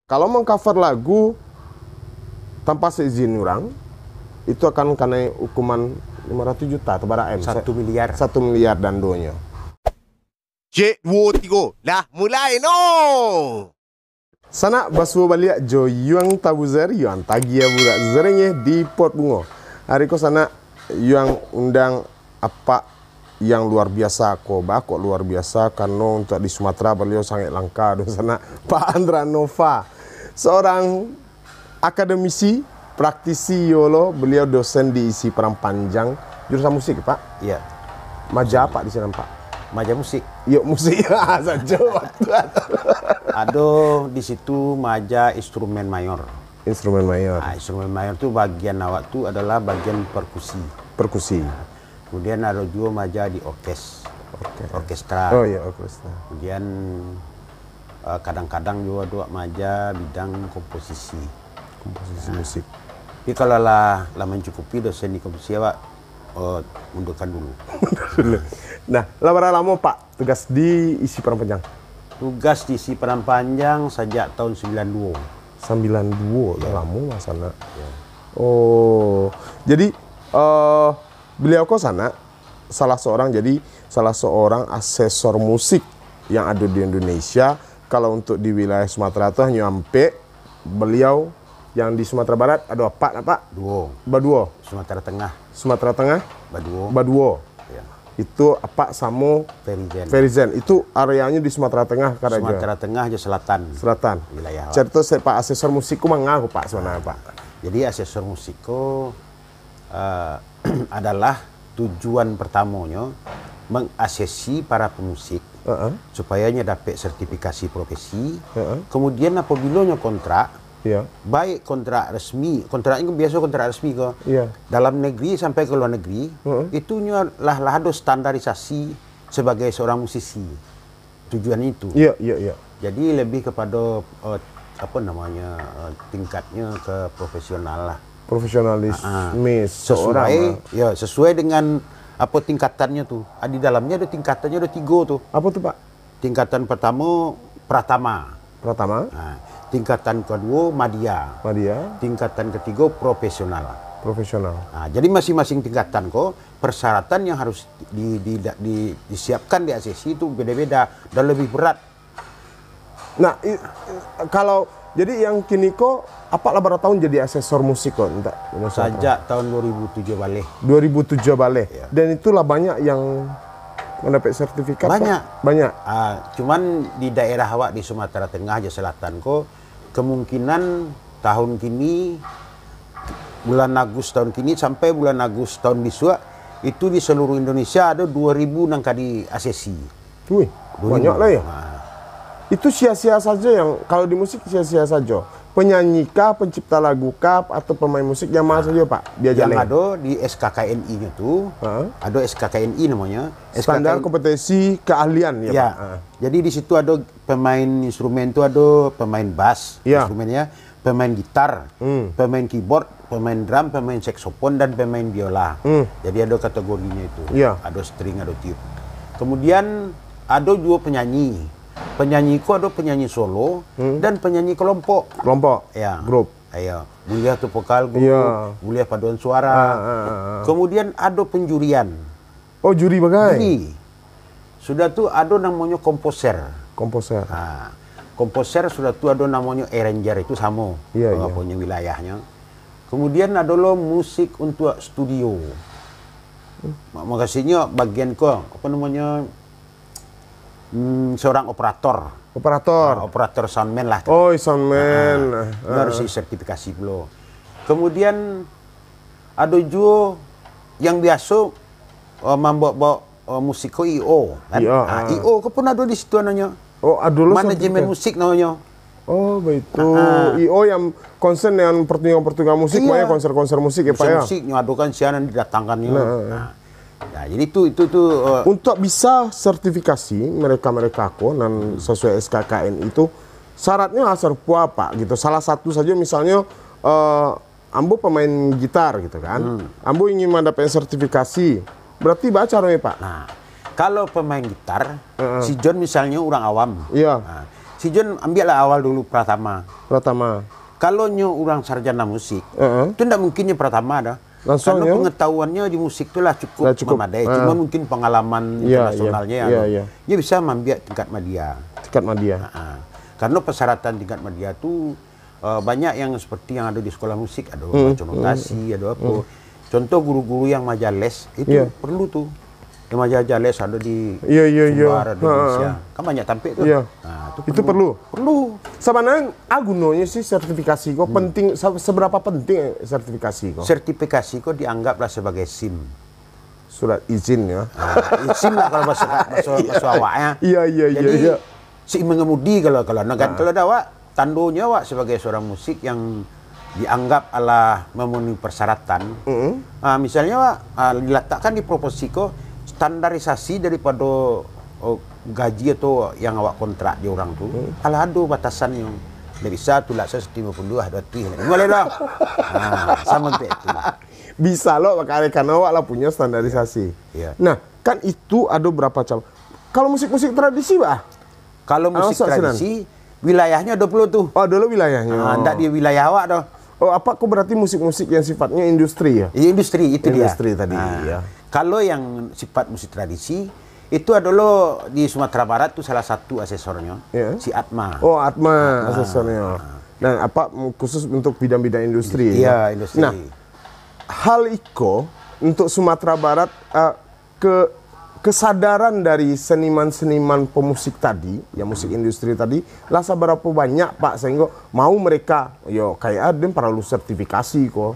Kalau mengcover lagu tanpa seizin orang, itu akan kena hukuman 500 juta atau barang M. 1 miliar. 1 miliar dan donya. Cik, 2, 3. Dah mulai no. Sana basuh balik jo yuang tabuzer yuang tagia budak zerengnya di Pot Bungo. Hari ko sana yuang undang apa yang luar biasa kok luar biasa karena untuk di Sumatera beliau sangat langka di sana Pak Andra Nova. Seorang akademisi, praktisi YOLO, beliau dosen di isi Perang Panjang, jurusan musik, Pak. Iya. Maja apa di sana, Pak? Maja musik. Yuk musik saja waktu. Ada di situ maja instrumen mayor. Instrumen mayor. Nah, instrumen mayor itu bagian awak itu adalah bagian perkusi. Perkusi. Kemudian ada juga maja di orkestra. Oh iya, orkestra. Kemudian kadang-kadang juga ada maja bidang komposisi. Komposisi musik. Tapi kalau lah mencukupi dosen di komposisi Pak, mundurkan dulu. Nah, berapa lama Pak tugas di isi Perang Panjang? Tugas di isi Perang Panjang sejak tahun 92. 92, ya. Lama Mas sana. Ya. Oh, jadi beliau kok sana salah seorang asesor musik yang ada di Indonesia. Kalau untuk di wilayah Sumatera itu nyampe beliau yang di Sumatera Barat ada Pak? Baduo. Sumatera Tengah. Sumatera Tengah? Baduo. Ya. Itu apa samo Ferizen. Itu areanya di Sumatera Tengah karena Sumatera Tengah aja selatan. Wilayah. Cerita saya Pak asesor musikku mengaku Pak sebenarnya Pak. Jadi asesor musikku adalah tujuan pertamanya mengasesi para pemusik supaya dapat sertifikasi profesi. Kemudian apabila kontrak, baik kontrak resmi, kontraknya biasa kontrak resmi kok. Dalam negeri sampai ke luar negeri, itu lah ada standarisasi sebagai seorang musisi. Tujuan itu. Jadi lebih kepada tingkatnya ke profesional lah. Profesionalisme sesuai dengan apa tingkatannya tuh. Di dalamnya ada tingkatannya, ada 3 tuh. Apa tuh Pak? Tingkatan pertama pratama. Nah, tingkatan kedua madya. Tingkatan ketiga profesional. Nah, jadi masing-masing tingkatan kok persyaratan yang harus disiapkan di ACC itu beda-beda dan lebih berat. Nah, kalau jadi yang kini kok apa berapa tahun jadi asesor musik kok? Sejak tahun 2007 balik. 2007 balik. Ya. Dan itulah banyak yang mendapat sertifikat. Banyak. Cuman di daerah awak di Sumatera Tengah aja selatan kok kemungkinan tahun kini bulan Agustus tahun kini sampai bulan Agustus tahun besok itu di seluruh Indonesia ada 2000 nangka di ACC. Wih, banyak lah ya. Itu sia-sia saja yang kalau di musik sia-sia saja. Penyanyi kah, pencipta lagu kah, atau pemain musik yang mana saja Pak? Yang ada di SKKNI-nya tuh, ada SKKNI namanya. Standar kompetensi keahlian ya Pak. Jadi di situ ada pemain instrumen itu ada pemain bass instrumennya, pemain gitar, pemain keyboard, pemain drum, pemain saksofon dan pemain biola. Jadi ada kategorinya itu. Ada string, ada tiup. Kemudian ada juga penyanyi. Penyanyiku ada penyanyi solo dan penyanyi kelompok. Ya. Grup. Ayo. Mulia tuh vokal mulia paduan suara. Kemudian ada penjurian. Oh, juri bagai. Juri. Sudah tuh ada namanya komposer. Komposer sudah tuh ada namanya arranger itu sama. Punya wilayahnya. Kemudian ada lo musik untuk studio. Makasihnya bagian apa namanya? Seorang operator soundman lah. Oh, soundman. Harus sertifikasi belum. Kemudian ada juga yang biasa membawa musiko IO kan. IO pun ada di situ namanya. Oh, ada manajemen musik namanya. Oh, begitu. IO yang concern dengan pertunjukan musik, banyak konser-konser musik ya Pak ya. Musiknya ada kan siaran didatangkannya. Nah, jadi itu untuk bisa sertifikasi mereka kok dan sesuai SKKN itu syaratnya asal apa gitu. Salah satu saja misalnya ambo pemain gitar gitu kan. Ambo ingin mendapatkan sertifikasi. Berarti baca Pak. Nah, kalau pemain gitar si John misalnya orang awam. Iya. Si si John ambillah awal dulu Pratama. Kalau nyo orang sarjana musik, itu tidak mungkinnya Pratama dah. Langsung karena pengetahuannya di musik itulah cukup memadai. Cuma mungkin pengalaman internasionalnya dia bisa ambil tingkat media. Karena persyaratan tingkat media itu banyak yang seperti yang ada di sekolah musik, ada baca notasi, ada apa. Contoh guru-guru yang majales itu perlu tuh. Yang majales ada di Sumbar, ada di Indonesia. Kan banyak tampil tuh. Nah, itu perlu. Sebenarnya agunonya sih sertifikasi kok penting, seberapa penting sertifikasi kok? Sertifikasi kok dianggaplah sebagai SIM. Surat izin ya. SIM lah kalau bahasa awaknya. Jadi si mengemudi kalau kalau ada awak tandonya awak sebagai seorang musik yang dianggap ala memenuhi persyaratan. Misalnya awak diletakkan di proposisi kok standarisasi daripada gaji atau yang awak kontrak di orang tu, kalau ada batasan yang tidak bisa tu lah 150 ada tu, boleh dah. Sama tu. Bisa loh, karena awak lah punya standarisasi. Nah, kan itu ada berapa cabang. Kalau musik-musik tradisi, bah? Kalau musik tradisi, wilayahnya 20 tuh. Oh, dulu wilayahnya. Tidak di wilayah awak dah. Oh, apa kok berarti musik-musik yang sifatnya industri ya? Iya, industri itu industri dia. Tadi ya. Kalau yang sifat musik tradisi itu adalah di Sumatera Barat itu salah satu asesornya si Atma. Oh, Atma asesornya. Dan apa khusus untuk bidang-bidang industri? Iya, industri. Nah, hal itu untuk Sumatera Barat kesadaran dari seniman-seniman pemusik tadi, ya musik industri tadi, lah seberapa banyak Pak sehingga mau mereka, yo kayak ada perlu sertifikasi kok.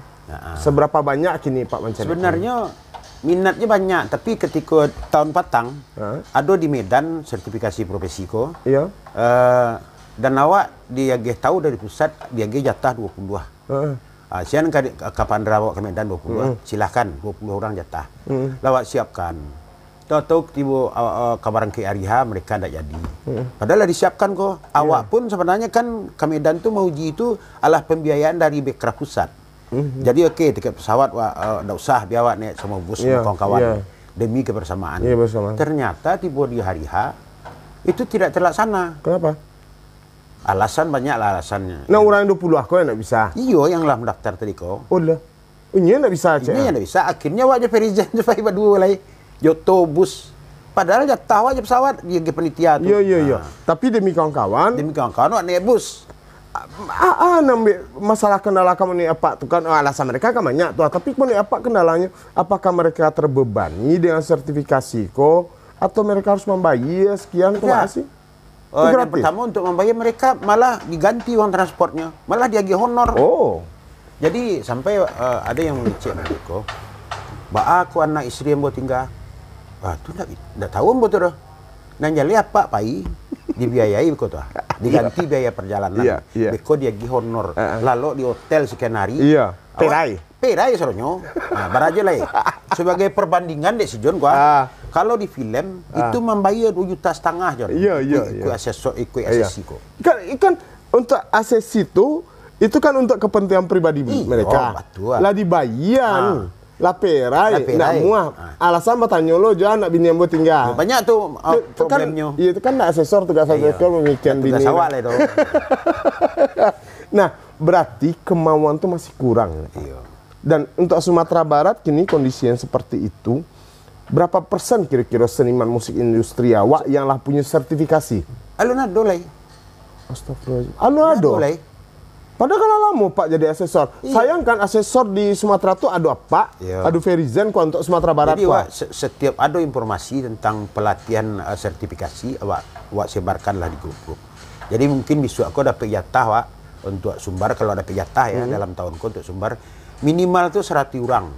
Seberapa banyak kini Pak mencari? Sebenarnya minatnya banyak, tapi ketika tahun patang ada di Medan sertifikasi profesi kok. Iya. Dan awak dia tahu dari pusat dia jatah 22. Sian kapan awak ke Medan 22, silahkan 20 orang jatah. Lawak siapkan. Tahu-tahu tiba kabaran ke Ariha mereka tidak jadi. Padahal disiapkan kok. Awak pun sebenarnya kan ke Medan tuh mau uji itu adalah pembiayaan dari Bekraf pusat. Jadi tiket pesawat tidak usah biar awak naik sama bus sama kawan-kawan demi kebersamaan. Ternyata tiba di hari H itu tidak terlaksana. Kenapa? Alasan banyak lah alasannya. Nah, orang 20 aku yang tidak bisa. Iyo yang lah mendaftar tadi kok. Oh lah. Ini tidak bisa. Ini yang tidak bisa. Akhirnya wajah Perizen supaya berdua lagi. Joto bus. Padahal jatah wajah pesawat dia penitia tu. Iya. Tapi demi kawan-kawan. Wak naik bus. Masalah kendala kamu ni apa tu kan alasan mereka kan banyak tu, tapi kamu ni apa kendalanya? Apakah mereka terbebani dengan sertifikasi ko atau mereka harus membayar sekian sih? Yang pertama untuk membayar mereka malah diganti uang transportnya, malah dia honor. Oh. Jadi sampai ada yang mengecek mereka, aku anak istri yang buat tinggal. Tu tidak tahu buat tu. Nanjali apa pai dibiayai kau tu. Diganti biaya perjalanan. Beko dia honor. Lalu di hotel sekian hari. Perai seronyo. Baraja lah. Sebagai perbandingan dek si John gua. Kalau di film itu membayar 2,5 juta John. Ikut asesi kok. Kan untuk asesi itu kan untuk kepentingan pribadi mereka. Lah dibayar. Lah perai, nak muah. Alasan bertanya lo jangan nak bini yang buat tinggal. Banyak tuh problemnya. Iya, itu kan nak asesor tugas asesor memikirkan bini. Tugas awak lah itu. Nah, berarti kemauan tuh masih kurang. Iya. Dan untuk Sumatera Barat kini kondisi yang seperti itu, berapa persen kira-kira seniman musik industri awak yang lah punya sertifikasi? Alun-ado lah. Astagfirullah. Alun-ado. Padahal kalau lama Pak jadi asesor. Sayangkan asesor di Sumatera itu ada apa? Ada Ferizen kok untuk Sumatera Barat. Jadi setiap ada informasi tentang pelatihan sertifikasi, awak sebarkanlah di grup-grup. Jadi mungkin besok aku dapat jatah untuk Sumbar, kalau dapat jatah ya dalam tahunku untuk Sumbar minimal tuh 100 orang.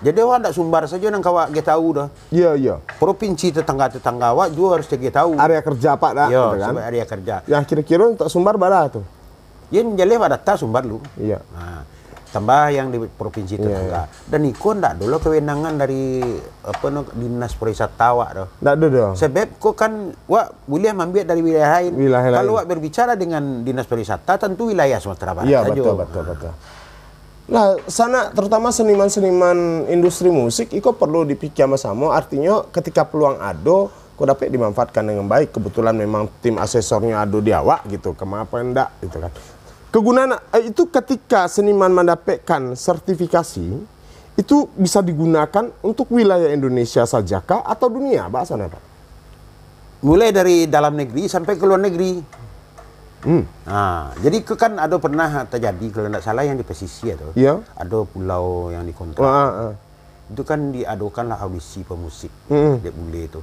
Jadi awak tidak Sumbar saja yang kau kita tahu dah. Iya. Provinsi tetangga awak juga harus kita tahu. Area kerja Pak dah. Iya, kan? Area kerja. Yang kira-kira untuk Sumbar berapa tuh? Ya menjalih pada tas Sumbar lu. Iya. Nah, tambah yang di provinsi tetangga. Dan itu ndak dulu kewenangan dari dinas pariwisata awak dah. Ndak ada dah. Sebab kok kan boleh ambil dari wilayah lain. Kalau wak berbicara dengan dinas pariwisata tentu wilayah Sumatera Barat. Iya, betul. Nah, sana terutama seniman-seniman industri musik itu perlu dipikir sama-sama. Artinya ketika peluang ada, kok dapat dimanfaatkan dengan baik. Kebetulan memang tim asesornya ada di awak gitu, kenapa enggak gitu kan. Kegunaan itu ketika seniman mendapatkan sertifikasi, itu bisa digunakan untuk wilayah Indonesia saja kah atau dunia bahasanya Pak? Mulai dari dalam negeri sampai ke luar negeri. Nah, jadi kan ada pernah terjadi kalau tidak salah yang di pesisir itu, ada pulau yang dikontrak. Itu kan diadukanlah audisi pemusik, dia bule itu.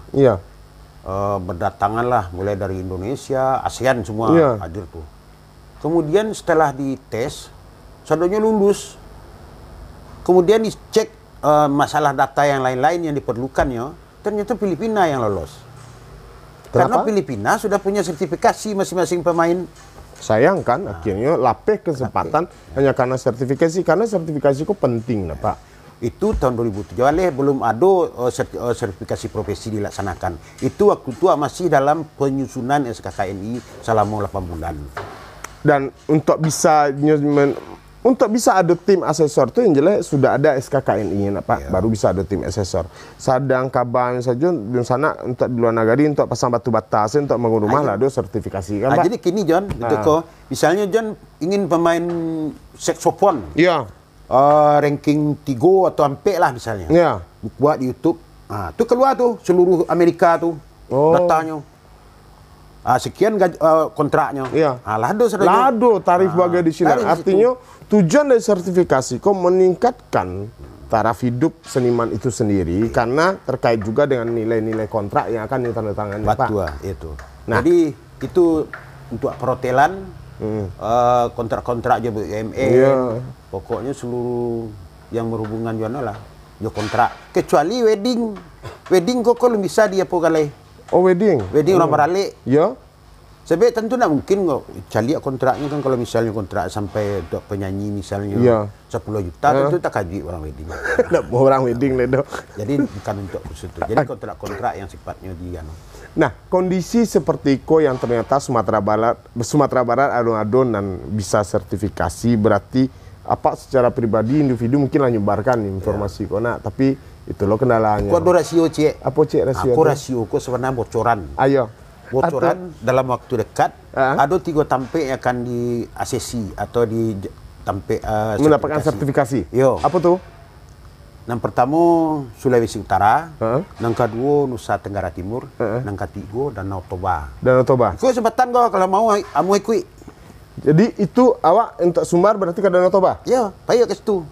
Berdatanganlah mulai dari Indonesia, ASEAN semua hadir tuh. Kemudian setelah dites, sadonya lulus. Kemudian dicek masalah data yang lain-lain yang diperlukannya, ternyata Filipina yang lolos. Karena Filipina sudah punya sertifikasi masing-masing pemain. Sayang kan, akhirnya lapeh kesempatan hanya karena sertifikasi kok penting, nah, Pak. Itu tahun 2007 belum ada sertifikasi profesi dilaksanakan. Itu waktu itu masih dalam penyusunan SKKNI selama 8 bulan. Dan untuk bisa ada tim asesor tuh yang jelas sudah ada SKKNI, Pak. Baru bisa ada tim asesor. Sadang kabar saja di sana untuk di luar negeri untuk pasang batu batas untuk bangun rumah lah ada sertifikasi kan, Pak. Jadi gini John, misalnya John ingin pemain saksofon. Ranking 3 atau sampai lah misalnya. Buat di YouTube. Tuh keluar tuh seluruh Amerika tuh datanya. Sekian kontraknya. Lado tarif bagai di sini. Artinya tujuan dari sertifikasi kok meningkatkan taraf hidup seniman itu sendiri karena terkait juga dengan nilai-nilai kontrak yang akan ditandatangani, Pak. Betul itu. Nah, jadi itu untuk perhotelan, kontrak-kontrak JBUMN, pokoknya seluruh yang berhubungan juga lah, kontrak. Kecuali wedding kok kalau bisa dia pogalai. Wedding orang balik. Sebab tentu tidak mungkin kok cari kontraknya kan, kalau misalnya kontrak sampai untuk penyanyi misalnya 10 juta tentu tak kaji orang wedding. Tidak mau orang wedding ledo. Jadi bukan untuk itu. Jadi kontrak-kontrak yang sifatnya dia. Nah, kondisi seperti yang ternyata Sumatera Barat adon-adon dan bisa sertifikasi berarti apa secara pribadi individu mungkin lah nyebarkan informasi kona, tapi itu loh kendalanya. Kok ada rasio cek? Apa cek rasio? Aku rasio kok sebenarnya bocoran. Bocoran dalam waktu dekat ada 3 tampik yang akan di ACC atau di tampik mendapatkan sertifikasi. Apa tuh? Yang pertama Sulawesi Utara, yang kedua Nusa Tenggara Timur, yang ketiga Danau Toba. Itu kesempatan kok kalau mau ikut. Jadi itu awak untuk Sumbar berarti ke Danau Toba? Payah ke situ.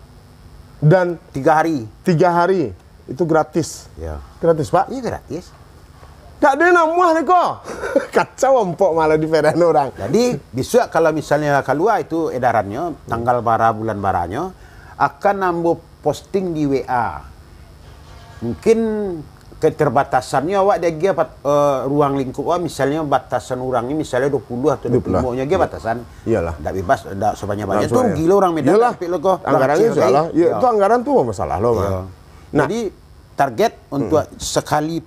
Dan 3 hari. 3 hari itu gratis. Gratis, Pak? Iya gratis. Tak ada nama nih kok. Kacau empok malah di peran orang. Jadi besok kalau misalnya keluar itu edarannya tanggal bulan baranya akan nambah posting di WA. Mungkin keterbatasannya awak dia ruang lingkup misalnya batasan orangnya misalnya 20 atau 25 nya dia batasan. Iyalah. Enggak bebas, enggak sebanyak-banyak tuh gila orang Medan tapi lo kok. Anggarannya salah. Itu anggaran tuh masalah lo, Bang. Nah, jadi target untuk sekali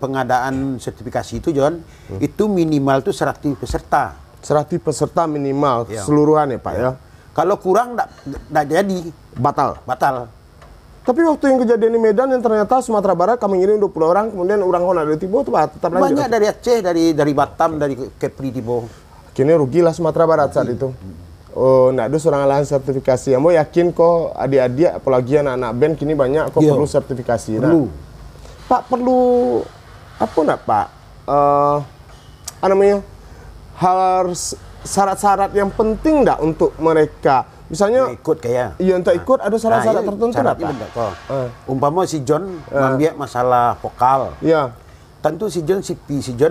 pengadaan sertifikasi itu John, itu minimal tuh 100 peserta. 100 peserta minimal keseluruhan ya, Pak ya. Kalau kurang enggak jadi batal. Tapi waktu yang kejadian di Medan yang ternyata Sumatera Barat kami ngirim 20 orang, kemudian orang Hona dari Tibo itu tetap lanjut. Banyak dari Aceh, dari Batam, dari Kepri Tibo. Akhirnya rugilah Sumatera Barat saat itu. Nah ada seorang lahan sertifikasi. Kamu yakin kok adik-adik apalagi anak-anak band kini banyak kok perlu sertifikasi. Perlu. Pak perlu apa nak Pak? Namanya harus syarat-syarat yang penting enggak untuk mereka. Misalnya ikut kayak. Iya untuk ikut ada syarat-syarat tertentu enggak Pak? Umpama si John ngambil masalah vokal. Tentu si John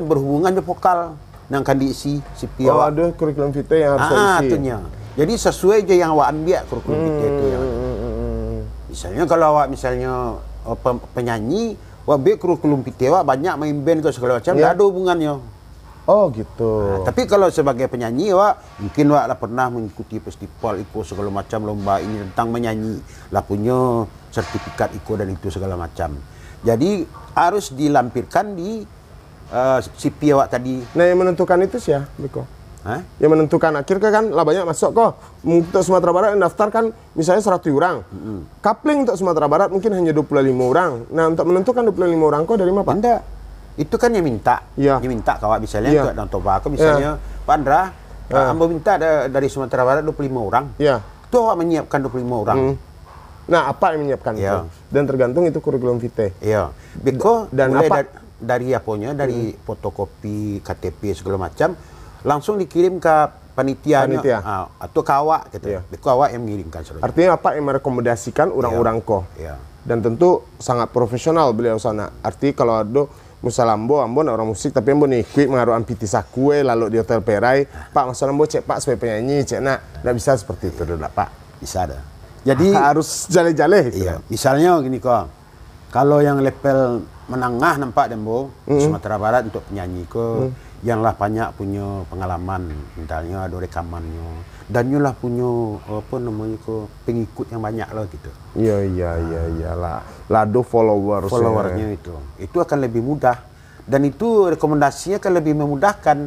berhubungan dengan vokal. Yang akan diisi CP awak. Ada kurikulum vitae yang harus diisi. Jadi sesuai aja yang awak ambil kurikulum vitae itu ya. Misalnya kalau awak penyanyi, awak ambil kurikulum vitae awak banyak main band ke segala macam, tidak ada hubungannya. Oh gitu. Tapi kalau sebagai penyanyi awak mungkin awak lah pernah mengikuti festival ikut segala macam lomba ini tentang menyanyi, lah punya sertifikat ikut dan itu segala macam. Jadi harus dilampirkan di CP awak tadi. Nah yang menentukan itu sih ya, Biko. Yang menentukan akhirnya kan lah banyak masuk kok. Untuk Sumatera Barat yang daftar kan misalnya 100 orang. Kapling untuk Sumatera Barat mungkin hanya 25 orang. Nah untuk menentukan 25 orang kok dari mana Pak? Enggak. Itu kan yang minta, Iya. yang minta kawak misalnya Iya. ke Danau Toba, misalnya Pak Andra, ambo minta dari Sumatera Barat 25 orang. Iya. Itu awak menyiapkan 25 orang. Nah, apa yang menyiapkan Iya. itu? Dan tergantung itu kurikulum vitae. Iya. Beko Dan mulai apa? dari apanya, dari fotokopi, KTP segala macam, langsung dikirim ke panitianya Panitia. atau ke awak gitu. Iya. Beko awak yang mengirimkan seluruhnya. Artinya apa yang merekomendasikan orang-orang ko. Iya. Dan tentu sangat profesional beliau sana. Arti kalau ada musalambo, ambo nak orang musik tapi ambo nih ikut mengaruh ampiti sakue lalu di hotel Perai. Pak musalambo cek Pak sebagai penyanyi cek nak nggak bisa seperti itu dulu Pak. Bisa ada. Jadi harus jale-jale. Gitu. iya, misalnya gini kok. Kalau yang level menengah nampak Dembo Sumatera Barat untuk penyanyi ke yang lah banyak punya pengalaman, misalnya ada rekamannya dan lah punya apa namanya ke pengikut yang banyak lah gitu. Iya lah. Lado followersnya itu akan lebih mudah dan itu rekomendasinya akan lebih memudahkan.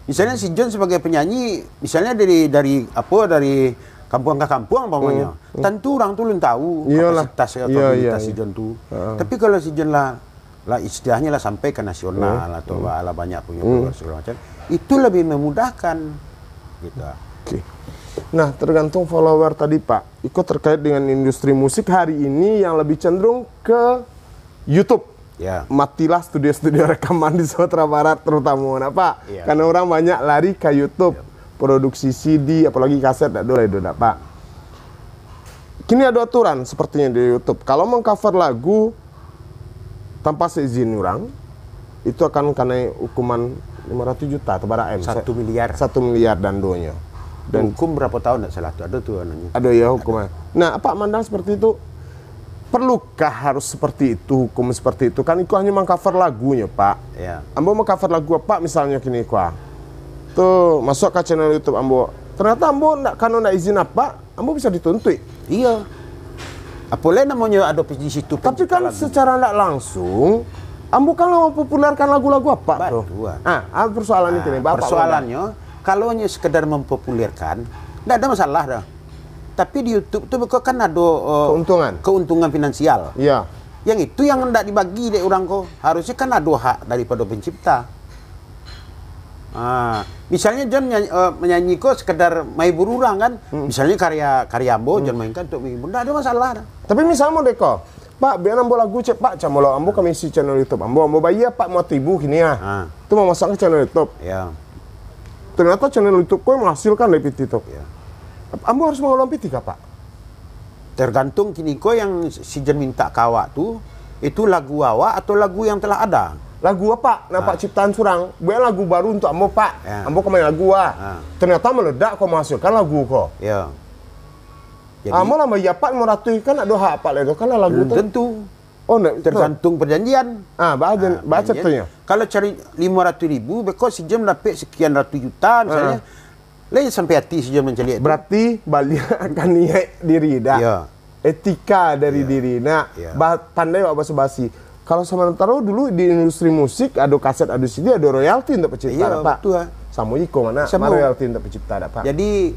Misalnya si John sebagai penyanyi, misalnya dari kampung ke kampung umpamanya, tentu orang tuh belum tahu kapasitas atau abilitas si John tuh. Tapi kalau si John lah istilahnya lah sampai ke nasional atau lah banyak punya follower segala macam, itu lebih memudahkan gitu. Oke. Nah, tergantung follower tadi Pak. Ikut terkait dengan industri musik hari ini yang lebih cenderung ke YouTube. Ya. Matilah studio-studio rekaman di Sumatera Barat terutama, nah, Pak. Ya. Karena orang banyak lari ke YouTube. Produksi CD, apalagi kaset, tidak boleh itu, Pak. Kini ada aturan sepertinya di YouTube. Kalau mengcover lagu tanpa seizin orang, itu akan kena hukuman 500 juta atau bara M. 1 miliar. 1 miliar dandonya. Dan hukum berapa tahun tidak salah tuh, ada tuh anaknya. Ada ya hukumnya. Nah, Pak mandang seperti itu, perlukah harus seperti itu, hukum seperti itu? Kan itu hanya mengcover lagunya, Pak. Ya. Ambo mengcover lagu apa misalnya kini kuah. Tuh, masuk ke channel YouTube Ambo. Ternyata Ambo kalau izin apa, Ambo bisa dituntut. Iya. Apalagi namanya ada di situ. Tapi kan secara tidak langsung, Ambo kan mempopulerkan lagu-lagu apa tuh? Persoalan itu nih, Bapak. Persoalannya, kalau hanya sekedar mempopulerkan, tidak ada masalah dah. Tapi di YouTube tuh kan ada keuntungan finansial. Iya. Yang itu yang tidak dibagi deh orang kok. Harusnya kan ada hak daripada pencipta. Misalnya John menyanyi kok sekedar menghibur orang kan. Misalnya karya Ambo John mainkan untuk menghibur, tidak ada masalah. Tapi misalnya mau deko, Pak, biar Ambo lagu cek Pak, camolo Ambo kami isi channel YouTube Ambo bayar Pak mau ribu gini ya. Itu mau masuk ke channel YouTube. Ya. Ternyata channel YouTube kau menghasilkan dari itu. Ya. Ambo harus mengelola tiga Pak. Tergantung kini kau yang si John minta kawak tuh, itu lagu awak atau lagu yang telah ada. Lagu apa? Nampak ciptaan surang. Bukan lagu baru untuk Ambo Pak. Ya. Ambo kemain lagu ternyata meledak kau menghasilkan lagu kau. Ya. Jadi, Ambo lama ya Pak mau ratu kan ada hak apa itu kan lagu itu. Tentu. Oh, enggak, tergantung perjanjian. Baca tuhnya. Kalau cari 500.000, bekos si John dapat sekian ratus juta misalnya. Lain sampai hati si John mencari itu. Berarti balik akan niat diri dah. Ya. Etika dari diri. Nah, pandai bahasa basi. Kalau sementara dulu di industri musik ada kaset, ada CD, ada royalti untuk pencipta, Pak. Betul. Sama iko mana? Royalti untuk pencipta, Pak. Jadi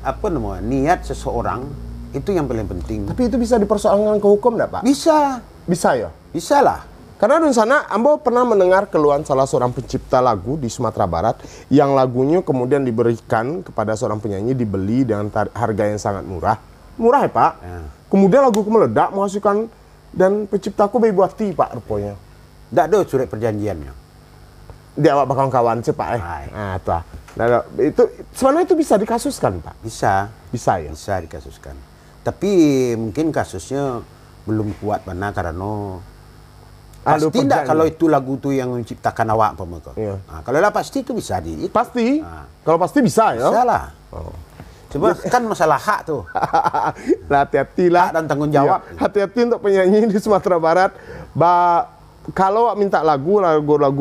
apa namanya? Niat seseorang itu yang paling penting. Tapi itu bisa dipersoalkan ke hukum, enggak, Pak? Bisa. Bisa ya? Bisa lah. Karena di sana Ambo pernah mendengar keluhan salah seorang pencipta lagu di Sumatera Barat yang lagunya kemudian diberikan kepada seorang penyanyi, dibeli dengan harga yang sangat murah. Murah ya, Pak? Ya. Kemudian lagu meledak menghasilkan dan penciptaku berbuati Pak rupanya. Tidak ada surat perjanjiannya. Dia awak bakal kawan sih Pak. Nah, itu sebenarnya itu bisa dikasuskan Pak. Bisa. Bisa ya. Bisa dikasuskan. Tapi mungkin kasusnya belum kuat mana karena pasti tidak kalau itu lagu itu yang menciptakan awak pemerintah. Iya. Nah, kalau lah pasti itu bisa di. Pasti. Kalau pasti bisa ya. Bisa lah. Coba kan masalah hak tuh. Hati-hati lah. Hak dan tanggung jawab. Iya. Hati-hati untuk penyanyi di Sumatera Barat. Kalau minta lagu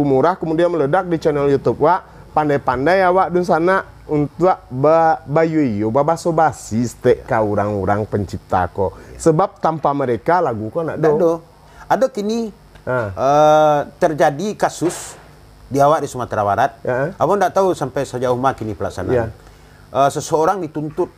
murah kemudian meledak di channel YouTube Wak, pandai-pandai ya Wak di sana untuk bayuyo babasobasi stek ka orang-orang pencipta ko. Sebab tanpa mereka lagu ko nak do. Ada kini terjadi kasus di awak di Sumatera Barat. Abang tidak tahu sampai sejauh mana kini pelaksanaan. Seseorang dituntut,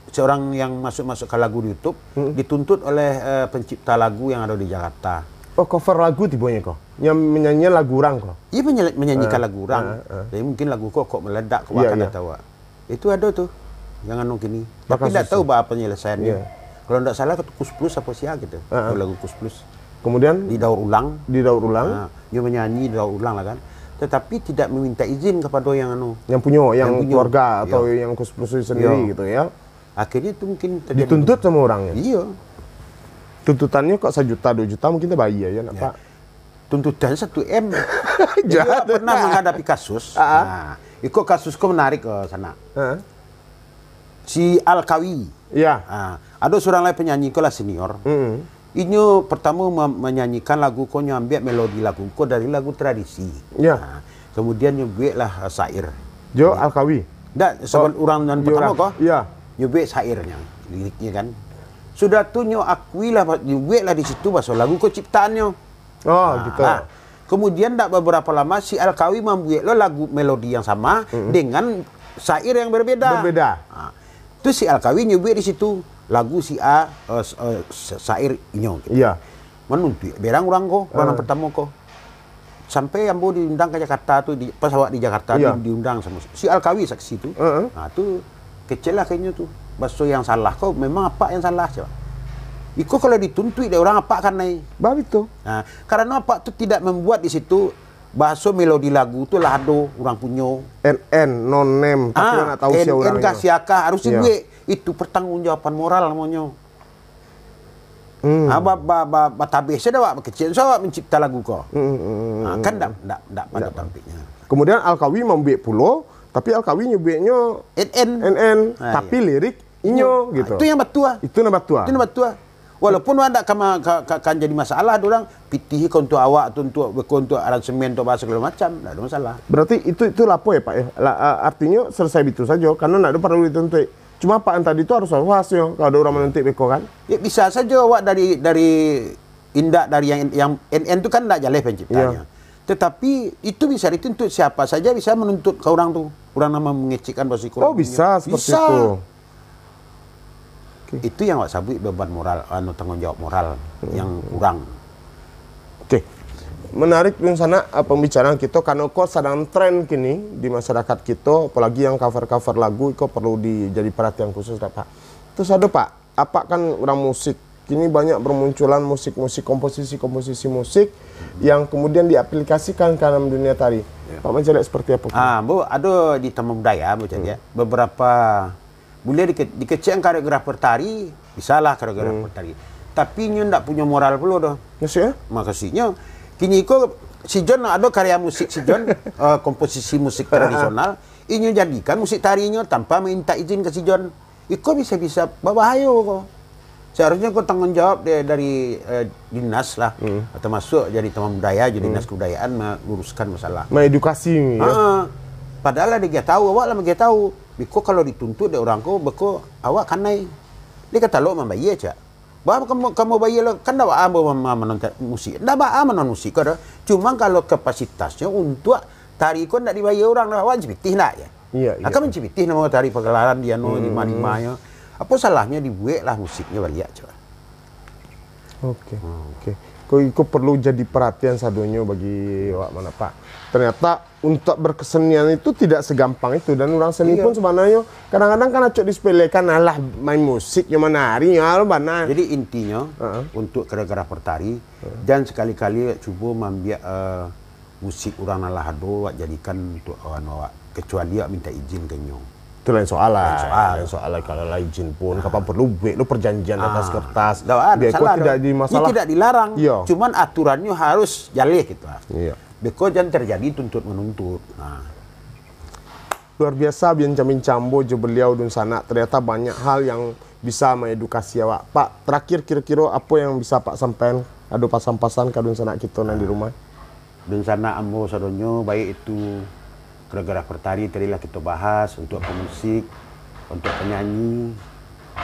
seorang yang masuk ke lagu di YouTube dituntut oleh pencipta lagu yang ada di Jakarta Oh, cover lagu tibonya kok. Yang menyanyikan lagu orang kok. Iya menyanyikan lagu orang. Jadi mungkin lagu kok meledak ke Iya, wakan iya. atau apa. Itu ada tuh. Yang anu gini. Tapi kasusnya. tidak tahu apa penyelesaiannya. Iya. Kalau tidak salah ke Kus Plus apa sih gitu. Kalau lagu Kus Plus. Kemudian Didaur ulang. didaur ulang. Nah, dia menyanyi didaur ulang lah kan. Tetapi tidak meminta izin kepada yang anu. Yang punya, yang punya. keluarga atau Iya. yang kus-plus sendiri Iya. gitu ya. Akhirnya itu mungkin terjadi. Dituntut sama orangnya. Iya. Tuntutannya kok 1 juta 2 juta mungkin kita bayar ya, nak, Pak. Tuntutan 1 M. Jadi Jahat. pernah menghadapi kasus. Nah, itu kasusku menarik ke sana. Heeh. Si Alkawi. Iya. Nah, ada seorang lagi penyanyi kelas senior. Inyo pertama menyanyikan lagu ko nyambiak melodi lagu ko dari lagu tradisi. Iya. Nah, kemudian nyubik lah syair. Jo Alkawi. Nggak, sebelum orang dan pertama kok. Iya. Nyubik syairnya, liriknya kan. Sudah tuh nyo akui lah, nyubik lah di situ bahasa lagu ko ciptaannya. Oh, gitu. Nah, kemudian tak beberapa lama si Alkawi membuat lo lagu melodi yang sama dengan syair yang berbeda. Berbeda. Nah, terus si Alkawi nyubik di situ lagu si A syair inyo. Gitu. Iya. Menuntut berang orang kok, orang pertama kok. Sampai Ambo diundang ke Jakarta tuh di pesawat di Jakarta Iya. diundang sama si Alkawi saksi itu. Nah, tuh kecil lah kayaknya tuh. Bakso yang salah kok memang apa yang salah coba. Iko kalau dituntut dari orang apa kan nih? Bab itu. Nah, karena apa tuh tidak membuat di situ bahasa melodi lagu tuh lado orang punya. NN non name tapi nggak tahu siapa orangnya. Siaka harus Iya. gue itu pertanggungjawaban moral namanya. Nah, tabih saya dah kecil so mencipta lagu kok. Nah, kan enggak pada tampilnya. Kemudian Alkawi membuat pulau, tapi Alkawi nyubeknya NN, Nah, tapi lirik inyo gitu. Itu yang batua. Itu nama tua. Itu batua. Walaupun ada kan jadi masalah orang pitih untuk awak untuk aransemen untuk bahasa segala macam, enggak ada masalah. Berarti itu lapo ya Pak ya? Artinya selesai itu saja karena enggak ada perlu dituntut. Cuma Pak tadi itu harus hasil kalau ada orang menuntut beko kan? Ya, bisa saja awak dari indak dari yang NN itu kan enggak jaleh penciptanya. Tetapi itu bisa dituntut siapa saja bisa menuntut ke orang tuh. Orang nama mengecekkan bahasa Quran. Oh bisa seperti itu. Itu yang awak sabut beban moral, tanggung jawab moral yang kurang. Oke. Menarik di sana pembicaraan kita karena kok sedang tren kini di masyarakat kita apalagi yang cover-cover lagu itu perlu jadi perhatian khusus Pak. Terus ada Pak, apa kan orang musik kini banyak bermunculan musik-musik komposisi musik yang kemudian diaplikasikan ke dalam dunia tari. Pak mencari seperti apa? Bu, ada di Taman Budaya ya. Beberapa boleh dikecek koreografer tari, bisalah koreografer tari. Tapi nyo ndak punya moral pula dah. Maksudnya? Makasihnya kini ko si John ada karya musik si John komposisi musik tradisional, inyo jadikan musik tarinya tanpa minta izin ke si John. Iko bisa berbahaya kok. Seharusnya kau tanggung jawab dari dinas lah, atau masuk jadi Taman Budaya, jadi dinas kebudayaan meluruskan masalah. Mengedukasi ya. Padahal dia tahu, awak lah dia tahu. Biko kalau dituntut dari orang ko, beko awak kan naik. Dia kata lo membayar aja. Bahwa kamu bayar lo kan dah ambo menonton musik, dah menonton musik kau dah. Cuma kalau kapasitasnya untuk tari ko ndak dibayar orang, awak cipitih nak ya. Iya. Akan mencipitih nama tari pegelaran dia no lima-limanya. Apa salahnya dibuat lah musiknya balik coba. Oke. Kok perlu jadi perhatian sadonya bagi awak mana Pak. Ternyata untuk berkesenian itu tidak segampang itu dan orang seni pun sebenarnya kadang-kadang kan acok disepelekan alah main musik yang menari ya mana. Jadi intinya untuk koreografer tari dan sekali-kali coba membiak musik orang nalahado jadikan untuk awak kecuali awak minta izin ke nyo. Itu lain soal kalau lain izin pun kapan perlu buat lu perjanjian atas kertas. Tidak di masalah. Ini tidak dilarang. Iya. Cuman aturannya harus jaleh gitu. Iya. Beko jangan terjadi tuntut menuntut. Nah. Luar biasa bincang-bincang bojo beliau dun sana ternyata banyak hal yang bisa mengedukasi awak. Pak, terakhir kira-kira apa yang bisa Pak sampaikan? Ada pasan-pasan ke dun sana kita di rumah. Dun sana ambo sadonyo baik itu koreografer tari tadilah kita bahas untuk pemusik, untuk penyanyi,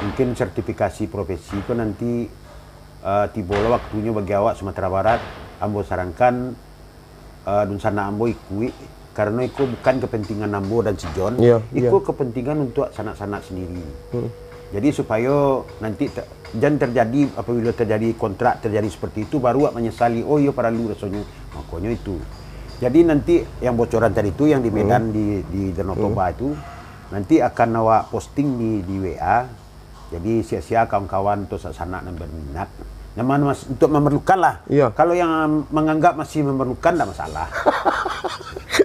mungkin sertifikasi profesi itu nanti tibola waktunya bagi awak Sumatera Barat, ambo sarankan dun sana ambo ikui karena itu bukan kepentingan ambo dan si John, itu kepentingan untuk sanak-sanak sendiri. Jadi supaya nanti jangan terjadi apabila terjadi kontrak terjadi seperti itu baru menyesali oh iya perlu rasanya makanya itu. Jadi nanti yang bocoran tadi itu yang di Medan di Danau Toba itu nanti akan awak posting di WA. Jadi sia-sia kawan-kawan untuk sana yang berminat. Untuk memerlukan lah. Iya. Kalau yang menganggap masih memerlukan tidak masalah.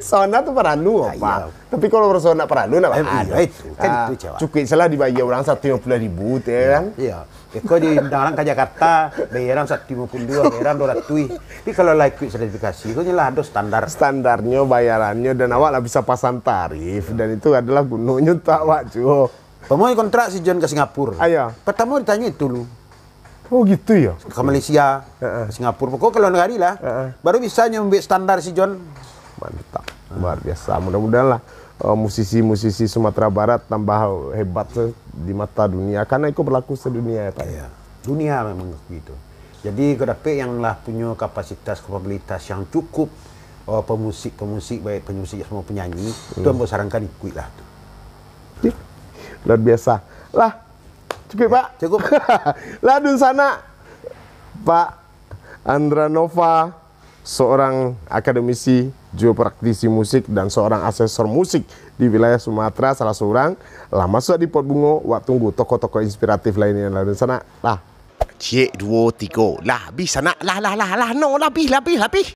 Sona tuh perlu apa? Iya. Tapi kalau bersona perlu nak Iya, itu kan itu cewek. cukup salah dibayar orang 150.000 kan? Iya. Kau di orang ke Jakarta bayaran 152, bayaran 200. Tapi kalau like sertifikasi, kau nyelah ada Standarnya, bayarannya dan awak lah bisa pasang tarif dan itu adalah gunanya tak awak cuy. Pemoi kontrak si John ke Singapura. Ayo. Pertama ditanya itu lu. Oh gitu ya? Ke Malaysia, Singapura. Pokok kalau negara lah. Baru bisa nyambil standar si John. Mantap, luar biasa. Mudah-mudahan lah musisi-musisi Sumatera Barat tambah hebat di mata dunia karena itu berlaku sedunia ya Pak. Iya. Dunia memang begitu. Jadi kedapat yang lah punya kapabilitas yang cukup pemusik baik pemusik semua penyanyi itu yang sarankan ikut lah. Luar biasa. Lah, cukup Pak. Cukup. Lah dun sana Pak Andra Nova, seorang akademisi, juga praktisi musik dan seorang asesor musik di wilayah Sumatera, salah seorang. Lah masuk di Pot Bungo, wak tunggu tokoh-tokoh inspiratif lainnya lah dun sana. Lah. Cik 2 3 lah habis sana lah no lah habis